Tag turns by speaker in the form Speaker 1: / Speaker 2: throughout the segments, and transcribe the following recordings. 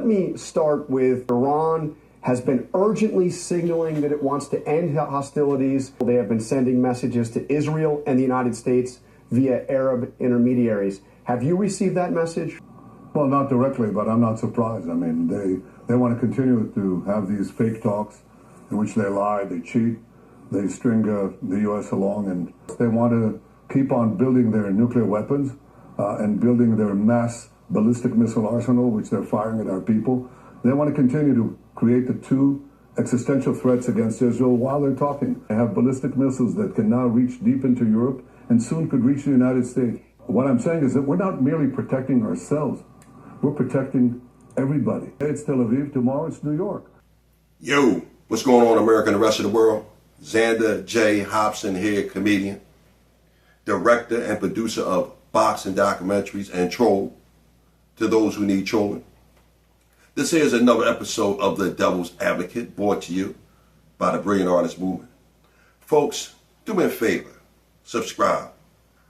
Speaker 1: let me start with Iran has been urgently signaling that it wants to end hostilities. They have been sending messages to Israel and the United States via Arab intermediaries. Have you received that message?
Speaker 2: Well, not directly, but I'm not surprised. I mean, they want to continue to have these fake talks in which they lie, they cheat, they string the U.S. along, and they want to keep on building their nuclear weapons and building their mass ballistic missile arsenal, which they're firing at our people. They want to continue to create the two existential threats against Israel while they're talking. They have ballistic missiles that can now reach deep into Europe and soon could reach the United States. What I'm saying is that we're not merely protecting ourselves, we're protecting everybody. It's Tel Aviv, tomorrow it's New York.
Speaker 3: Yo, what's going on, America and the rest of the world? Xander J. Hobson here, comedian, director and producer of boxing documentaries and Troll, to those who need trolling. This is another episode of The Devil's Advocate, brought to you by the Brilliant Artist Movement. Folks, do me a favor, subscribe,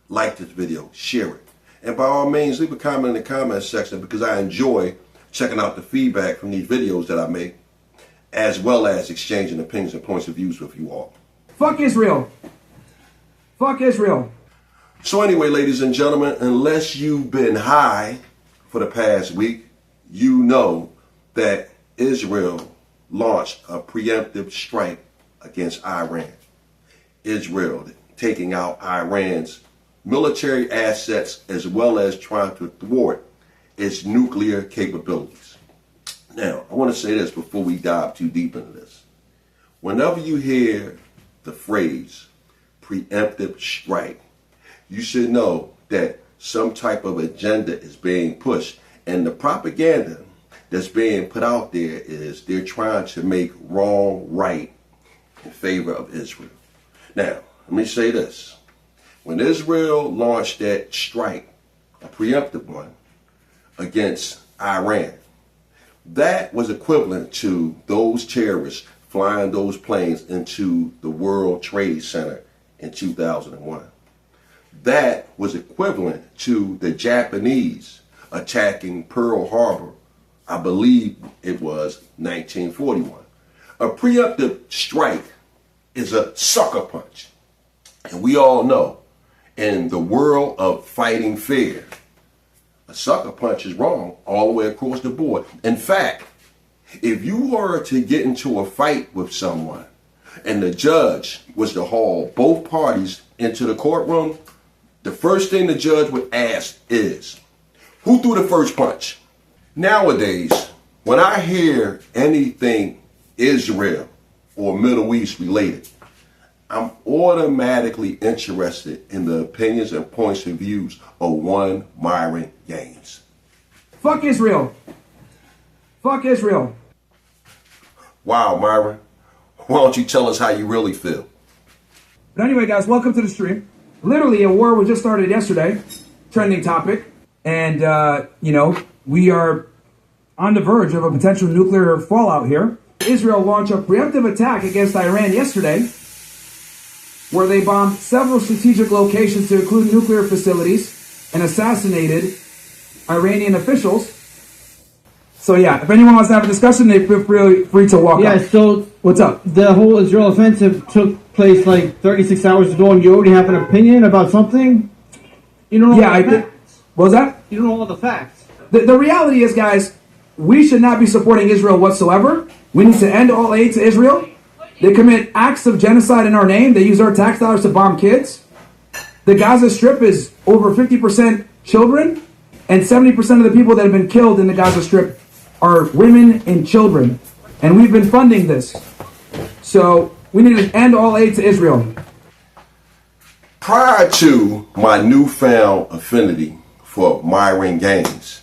Speaker 3: like this video, share it, and by all means, leave a comment in the comment section, because I enjoy checking out the feedback from these videos that I make, as well as exchanging opinions and points of views with you all.
Speaker 4: Fuck Israel. Fuck Israel.
Speaker 3: So anyway, ladies and gentlemen, unless you've been high for the past week, you know that Israel launched a preemptive strike against Iran. Israel taking out Iran's military assets as well as trying to thwart its nuclear capabilities. Now, I want to say this before we dive too deep into this. Whenever you hear the phrase preemptive strike, you should know that some type of agenda is being pushed, and the propaganda that's being put out there is they're trying to make wrong right in favor of Israel. Now, let me say this. When Israel launched that strike, a preemptive one, against Iran, that was equivalent to those terrorists flying those planes into the World Trade Center in 2001. That was equivalent to the Japanese attacking Pearl Harbor, I believe it was 1941. A preemptive strike is a sucker punch. And we all know, in the world of fighting fair, a sucker punch is wrong all the way across the board. In fact, if you were to get into a fight with someone and the judge was to haul both parties into the courtroom, the first thing the judge would ask is, who threw the first punch? Nowadays, when I hear anything Israel or Middle East related, I'm automatically interested in the opinions and points of views of one Myron Gaines.
Speaker 4: Fuck Israel. Fuck Israel.
Speaker 3: Wow, Myron. Why don't you tell us how you really feel?
Speaker 4: But anyway, guys, welcome to the stream. Literally, a war was just started yesterday. Trending topic. And, we are on the verge of a potential nuclear fallout here. Israel launched a preemptive attack against Iran yesterday, where they bombed several strategic locations to include nuclear facilities and assassinated Iranian officials. So yeah, if anyone wants to have a discussion, they feel free to walk up.
Speaker 5: Yeah, so
Speaker 4: what's up?
Speaker 5: The whole Israel offensive took place like 36 hours ago, and you already have an opinion about something? You don't know all the facts.
Speaker 4: What was that?
Speaker 5: You don't know all the facts.
Speaker 4: The reality is, guys, we should not be supporting Israel whatsoever. We need to end all aid to Israel. They commit acts of genocide in our name. They use our tax dollars to bomb kids. The Gaza Strip is over 50% children, and 70% of the people that have been killed in the Gaza Strip are women and children. And we've been funding this. So we need to end all aid to Israel.
Speaker 3: Prior to my newfound affinity for Myron Gaines,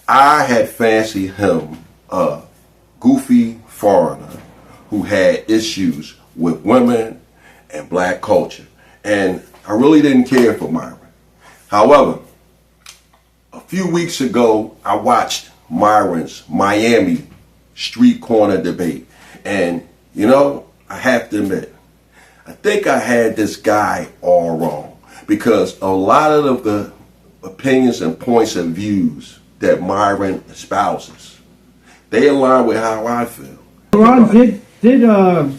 Speaker 3: I had fancied him a goofy foreigner who had issues with women and black culture. And I really didn't care for Myron. However, a few weeks ago, I watched Myron's Miami street corner debate. And, I have to admit, I think I had this guy all wrong, because a lot of the opinions and points of views that Myron espouses They align with how I feel.
Speaker 5: Iran did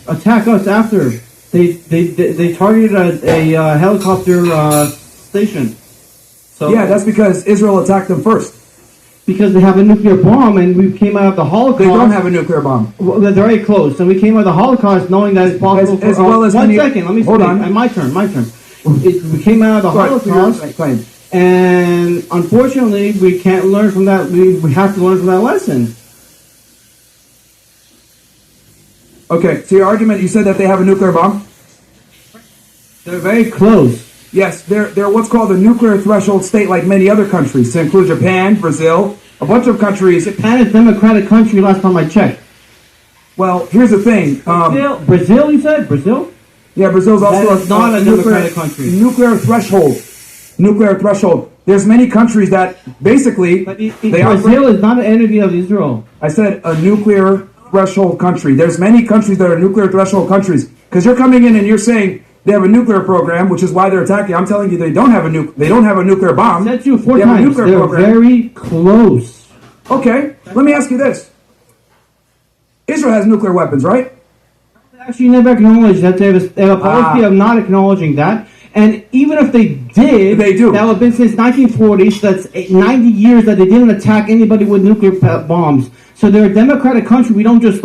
Speaker 5: attack us after they targeted a helicopter station. So
Speaker 4: Yeah, that's because Israel attacked them first.
Speaker 5: because they have a nuclear bomb, and we came out of the Holocaust.
Speaker 4: They don't have a nuclear bomb.
Speaker 5: Well, they're very close, and we came out of the Holocaust knowing that it's possible.
Speaker 4: As well as
Speaker 5: one
Speaker 4: many-
Speaker 5: second, let me
Speaker 4: hold
Speaker 5: speak.
Speaker 4: on.
Speaker 5: My turn. We came out of the
Speaker 4: Go ahead,
Speaker 5: Holocaust.
Speaker 4: your claim.
Speaker 5: And unfortunately, we can't learn from that. We have to learn from that lesson.
Speaker 4: Okay, so your argument, you said that they have a nuclear bomb?
Speaker 5: They're very close.
Speaker 4: Yes, they're what's called a nuclear threshold state like many other countries, to include Japan, Brazil, a bunch of countries.
Speaker 5: Japan is a democratic country last time I checked.
Speaker 4: Well, here's the thing.
Speaker 5: Brazil, you said? Brazil?
Speaker 4: Yeah, Brazil's also
Speaker 5: That is not a democratic country.
Speaker 4: Nuclear threshold. Nuclear threshold. There's many countries that basically
Speaker 5: But
Speaker 4: they
Speaker 5: Brazil
Speaker 4: operate.
Speaker 5: is not an enemy of Israel.
Speaker 4: I said a nuclear threshold country. There's many countries that are nuclear threshold countries. Because you're coming in and you're saying they have a nuclear program, which is why they're attacking. I'm telling you they don't have a nuclear bomb.
Speaker 5: I said to you four
Speaker 4: They have a
Speaker 5: times.
Speaker 4: nuclear
Speaker 5: They're
Speaker 4: program.
Speaker 5: very close.
Speaker 4: Okay, let me ask you this. Israel has nuclear weapons, right?
Speaker 5: Actually, never acknowledged that they have a policy of not acknowledging that. And even if they did,
Speaker 4: They do.
Speaker 5: that would have been since 1940, so that's 90 years that they didn't attack anybody with nuclear bombs. So they're a democratic country. We don't just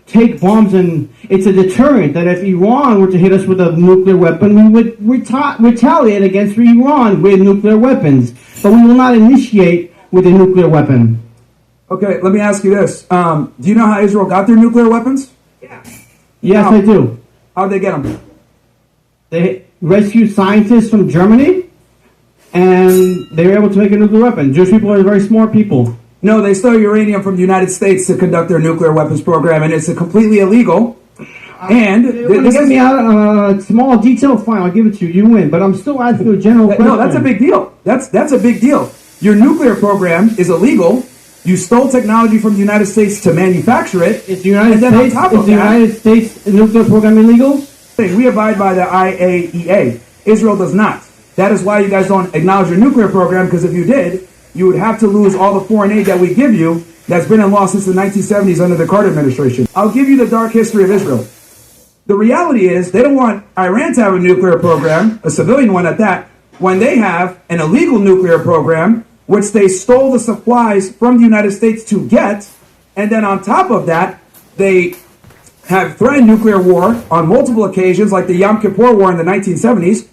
Speaker 5: take bombs, and it's a deterrent that if Iran were to hit us with a nuclear weapon, we would retaliate against Iran with nuclear weapons. But we will not initiate with a nuclear
Speaker 4: Okay, let me ask you this. Do you know how Israel got their nuclear weapons?
Speaker 5: Yes,
Speaker 4: No.
Speaker 5: I do.
Speaker 4: How'd they get them?
Speaker 5: They rescued scientists from Germany, and they were able to make a nuclear weapon. Jewish people are very smart people.
Speaker 4: No, they stole uranium from the United States to conduct their nuclear weapons program, and it's completely illegal. And
Speaker 5: If you want to get me out on a small detail, fine, I'll give it to you. You win. But I'm still asking you a general question.
Speaker 4: no, that's a big deal. That's a big deal. Your nuclear program is illegal. You stole technology from the United States to manufacture it.
Speaker 5: Is the United
Speaker 4: and then on
Speaker 5: States,
Speaker 4: top
Speaker 5: is
Speaker 4: of
Speaker 5: the
Speaker 4: that,
Speaker 5: United States nuclear program illegal?
Speaker 4: we abide by the IAEA. Israel does not. That is why you guys don't acknowledge your nuclear program, because if you did, you would have to lose all the foreign aid that we give you that's been in law since the 1970s under the Carter administration. I'll give you the dark history of Israel. The reality is they don't want Iran to have a nuclear program, a civilian one at that, when they have an illegal nuclear program, which they stole the supplies from the United States to get, and then on top of that, they have threatened nuclear war on multiple occasions, like the Yom Kippur War in the 1970s.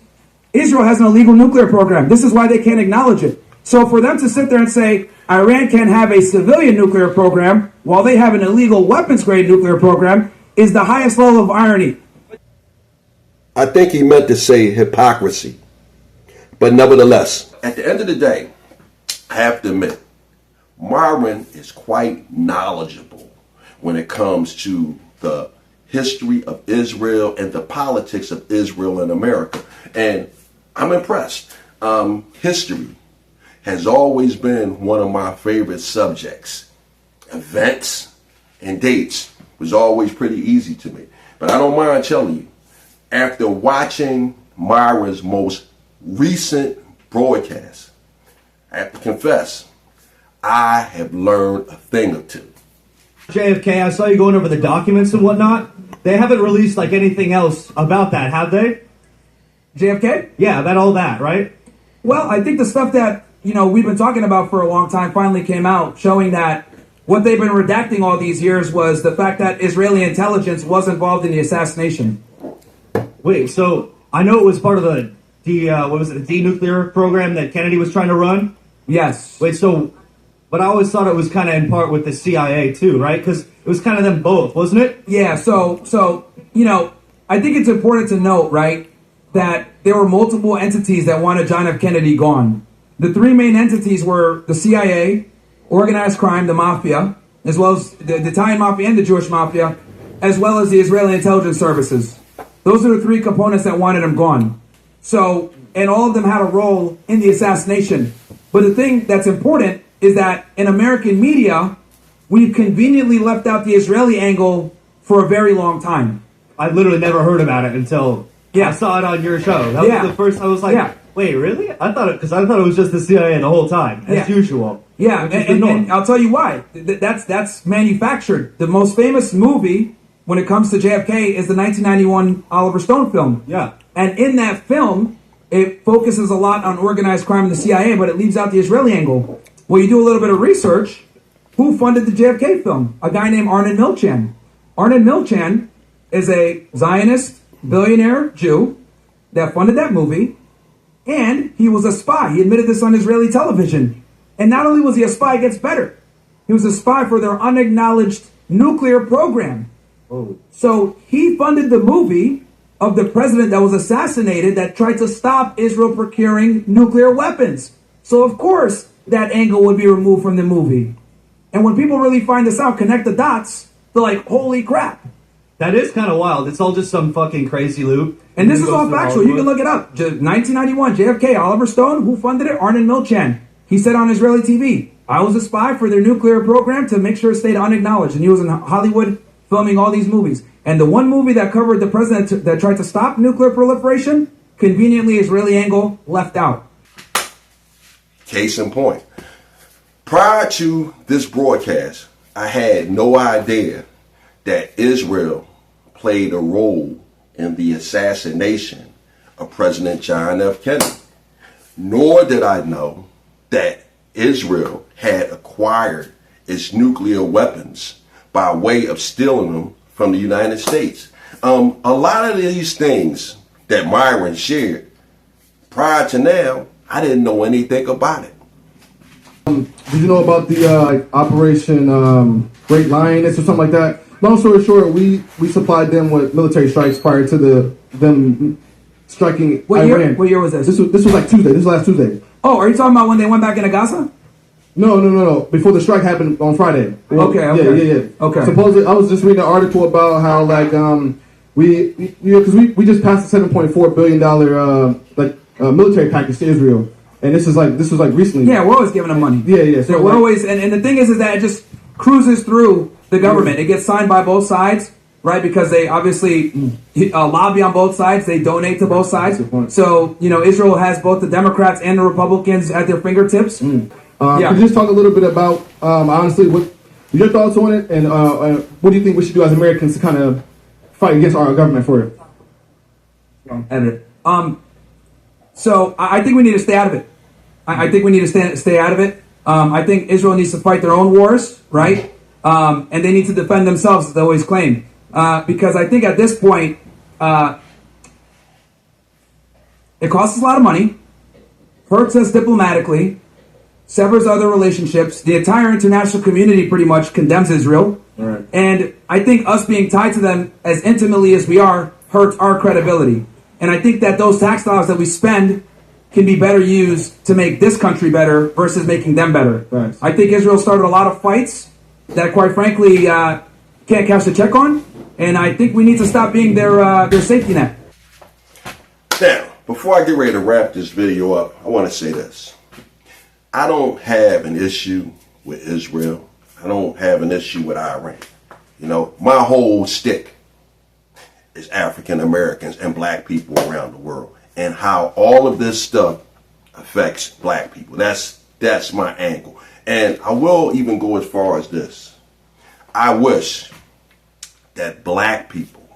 Speaker 4: Israel has an illegal nuclear program. This is why they can't acknowledge it. So for them to sit there and say Iran can have a civilian nuclear program while they have an illegal weapons-grade nuclear program is the highest level of irony.
Speaker 3: I think he meant to say hypocrisy. But nevertheless, at the end of the day, I have to admit, Myron is quite knowledgeable when it comes to the history of Israel and the politics of Israel and America. And I'm impressed. History has always been one of my favorite subjects. Events and dates was always pretty easy to me. But I don't mind telling you, after watching Myron's most recent broadcast, I have to confess, I have learned a thing or two.
Speaker 6: JFK, I saw you going over the documents and whatnot. They haven't released anything else about that, have they?
Speaker 4: JFK?
Speaker 6: Yeah, about all that, right?
Speaker 4: Well, I think the stuff that, we've been talking about for a long time finally came out, showing that what they've been redacting all these years was the fact that Israeli intelligence was involved in the assassination.
Speaker 6: Wait, so I know it was part of the denuclear program that Kennedy was trying to run?
Speaker 4: Yes.
Speaker 6: Wait, but I always thought it was kind of in part with the CIA too, right? Because it was kind of them both, wasn't it?
Speaker 4: Yeah, so I think it's important to note, right, that there were multiple entities that wanted John F. Kennedy gone. The three main entities were the CIA, organized crime, the mafia, as well as the Italian mafia and the Jewish mafia, as well as the Israeli intelligence services. Those are the three components that wanted him gone. So, and all of them had a role in the assassination. But the thing that's important is that in American media, we've conveniently left out the Israeli angle for a very long time.
Speaker 6: I literally never heard about it until I saw it on your show. That was the first. I was like, wait, really? I thought it was just the CIA the whole time, as usual.
Speaker 4: Yeah,
Speaker 6: which is the
Speaker 4: and
Speaker 6: norm.
Speaker 4: I'll tell you why. That's manufactured. The most famous movie when it comes to JFK is the 1991 Oliver Stone film.
Speaker 6: Yeah.
Speaker 4: And in that film, it focuses a lot on organized crime and the CIA, but it leaves out the Israeli angle. Well, you do a little bit of research. Who funded the JFK film? A guy named Arnon Milchan. Arnon Milchan is a Zionist billionaire Jew that funded that movie, and he was a spy. He admitted this on Israeli television. And not only was he a spy, it gets better. He was a spy for their unacknowledged nuclear program.
Speaker 6: Oh.
Speaker 4: So he funded the movie of the president that was assassinated that tried to stop Israel procuring nuclear weapons. So of course that angle would be removed from the movie. And when people really find this out, connect the dots, they're like, holy crap.
Speaker 6: That is kind of wild. It's all just some fucking crazy loop.
Speaker 4: And this is all factual. You can look it up. 1991, JFK, Oliver Stone, who funded it? Arnon Milchan. He said on Israeli TV, I was a spy for their nuclear program to make sure it stayed unacknowledged. And he was in Hollywood filming all these movies. And the one movie that covered the president that tried to stop nuclear proliferation, conveniently Israeli angle left out.
Speaker 3: Case in point. Prior to this broadcast, I had no idea that Israel played a role in the assassination of President John F. Kennedy. Nor did I know that Israel had acquired its nuclear weapons by way of stealing them from the United States. A lot of these things that Myron shared prior to now, I didn't know anything about it.
Speaker 7: Did you know about the Operation Great Lioness or something like that? Long story short, we supplied them with military strikes prior to them striking
Speaker 4: What year?
Speaker 7: Iran.
Speaker 4: What year was this?
Speaker 7: This was like Tuesday. This was last Tuesday.
Speaker 4: Oh, are you talking about when they went back into Gaza?
Speaker 7: No. Before the strike happened on Friday.
Speaker 4: Okay.
Speaker 7: Yeah.
Speaker 4: Okay.
Speaker 7: Supposedly, I was just reading an article about how like because we just passed a $7.4 billion military package to Israel, and this was like recently.
Speaker 4: Yeah, we're always giving them money.
Speaker 7: Yeah.
Speaker 4: So we're always, and the thing is that it just cruises through the government. It gets signed by both sides, right? Because they obviously lobby on both sides. They donate to both sides. So, Israel has both the Democrats and the Republicans at their fingertips.
Speaker 7: Could you just talk a little bit about, honestly, what your thoughts on it, and what do you think we should do as Americans to kind of fight against our government for it?
Speaker 4: Edit. So I think we need to stay out of it. I think we need to stay out of it. I think Israel needs to fight their own wars, right? And they need to defend themselves, as they always claim. Because I think at this point, it costs us a lot of money, hurts us diplomatically, severs other relationships. The entire international community pretty much condemns Israel.
Speaker 7: Right.
Speaker 4: And I think us being tied to them as intimately as we are hurts our credibility. And I think that those tax dollars that we spend can be better used to make this country better versus making them better.
Speaker 7: Right.
Speaker 4: I think Israel started a lot of fights that, quite frankly, can't cash the check on. And I think we need to stop being their safety net.
Speaker 3: Now, before I get ready to wrap this video up, I want to say this. I don't have an issue with Israel. I don't have an issue with Iran. My whole stick is African Americans and black people around the world and how all of this stuff affects black people. That's my angle. And I will even go as far as this. I wish that black people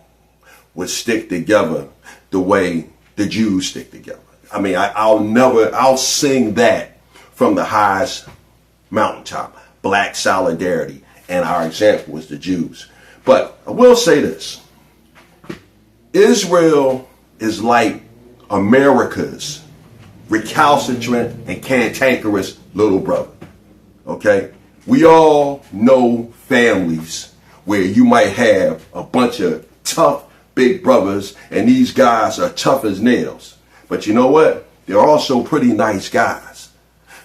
Speaker 3: would stick together the way the Jews stick together. I mean, I'll sing that from the highest mountaintop. Black solidarity, and our example is the Jews. But I will say this. Israel is like America's recalcitrant and cantankerous little brother. Okay? We all know families where you might have a bunch of tough big brothers and these guys are tough as nails. But you know what? They're also pretty nice guys.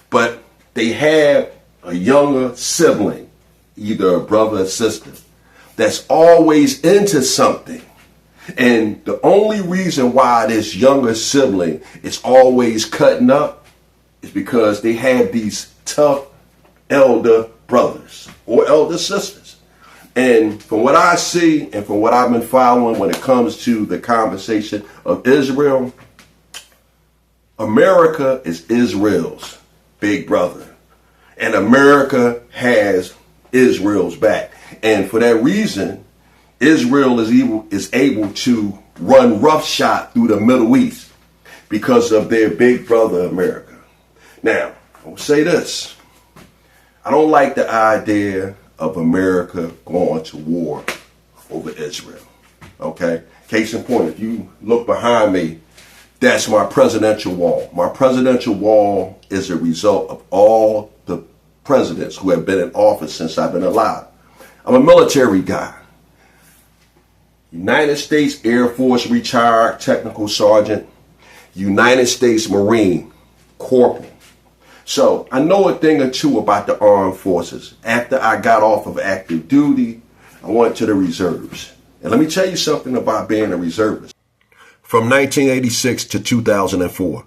Speaker 3: But they have a younger sibling, either a brother or sister, that's always into something. And the only reason why this younger sibling is always cutting up is because they have these tough elder brothers or elder sisters. And from what I see and from what I've been following when it comes to the conversation of Israel, America is Israel's big brother. And America has Israel's back. And for that reason, Israel is able to run roughshod through the Middle East because of their big brother, America. Now, I will say this. I don't like the idea of America going to war over Israel. Okay? Case in point, if you look behind me, that's my presidential wall. My presidential wall is a result of all the presidents who have been in office since I've been alive. I'm a military guy. United States Air Force retired technical sergeant, United States Marine corporal. So I know a thing or two about the armed forces. After I got off of active duty, I went to the reserves. And let me tell you something about being a reservist. From 1986 to 2004,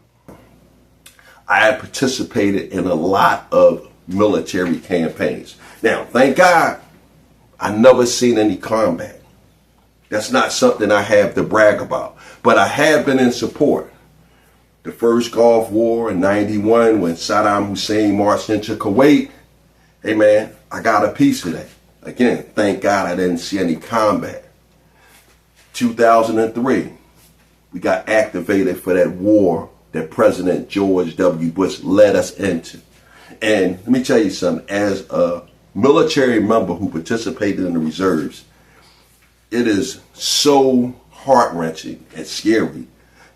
Speaker 3: I had participated in a lot of military campaigns. Now, thank God, I never seen any combat. That's not something I have to brag about. But I have been in support. The first Gulf War in 91, when Saddam Hussein marched into Kuwait, hey man, I got a piece of that. Again, thank God I didn't see any combat. 2003, we got activated for that war that President George W. Bush led us into. And let me tell you something, as a military member who participated in the reserves, it is so heart-wrenching and scary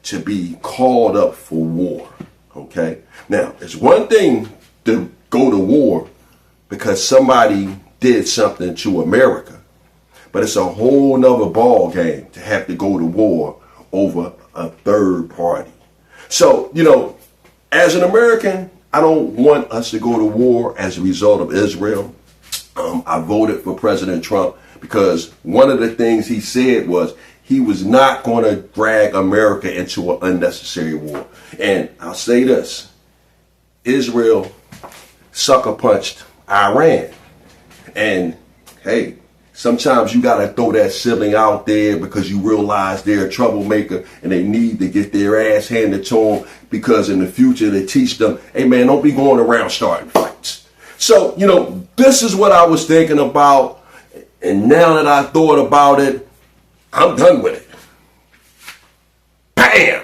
Speaker 3: to be called up for war, okay? Now, it's one thing to go to war because somebody did something to America, but it's a whole nother ball game to have to go to war over a third party. So, you know, as an American, I don't want us to go to war as a result of Israel. I voted for President Trump because one of the things he said was he was not going to drag America into an unnecessary war. And I'll say this, Israel sucker punched Iran. And hey, sometimes you got to throw that sibling out there because you realize they're a troublemaker and they need to get their ass handed to them because in the future they teach them, hey man, don't be going around starting fights. So, you know, this is what I was thinking about. And now that I thought about it, I'm done with it. Bam!